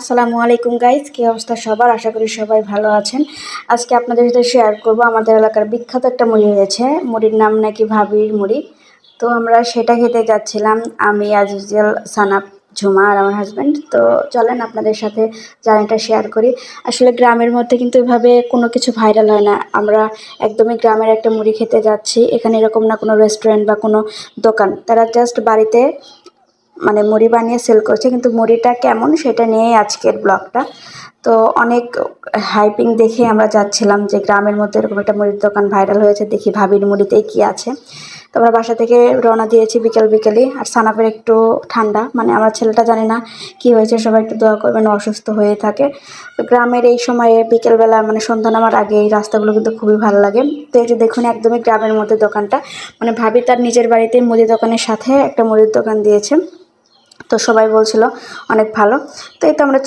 আসসালামু আলাইকুম গাইজ, কি অবস্থা সবার? আশা করি সবাই ভালো আছেন। আজকে আপনাদের সাথে শেয়ার করব আমাদের এলাকার বিখ্যাত একটা মুড়ি হয়েছে। মুড়ির নাম নাকি ভাবির মুড়ি। তো আমরা সেটা খেতে যাচ্ছিলাম, আমি আজিজুল, সানাপ, ঝুমা আর আমার হাজব্যান্ড। তো চলেন আপনাদের সাথে জার্নিটা শেয়ার করি। আসলে গ্রামের মধ্যে কিন্তু এভাবে কোনো কিছু ভাইরাল হয় না। আমরা একদমই গ্রামের একটা মুড়ি খেতে যাচ্ছি। এখানে এরকম না কোনো রেস্টুরেন্ট বা কোনো দোকান, তারা জাস্ট বাড়িতে মানে মুড়ি বানিয়ে সেল করছে, কিন্তু মুড়িটা কেমন সেটা নিয়েই আজকের ব্লগটা। তো অনেক হাইপিং দেখে আমরা যাচ্ছিলাম যে গ্রামের মধ্যে এরকম একটা মুড়ির দোকান ভাইরাল হয়েছে, দেখি ভাবির মুড়িতেই কী আছে। তো আমরা বাসা থেকে রওনা দিয়েছি বিকেলই। আর সানাপের একটু ঠান্ডা, মানে আমার ছেলেটা জানি না কি হয়েছে, সবাই একটু দোয়া করবেন, অসুস্থ হয়ে থাকে। তো গ্রামের এই সময়ে বিকেলবেলা মানে সন্ধ্যা নামার আগে এই রাস্তাগুলো কিন্তু খুবই ভালো লাগে। তো এই যে দেখুন, একদমই গ্রামের মধ্যে দোকানটা, মানে ভাবি তার নিজের বাড়িতে মুদি দোকানের সাথে একটা মুদির দোকান দিয়েছে। তো সবাই বলছিল অনেক ভালো। তো এই তো আমরা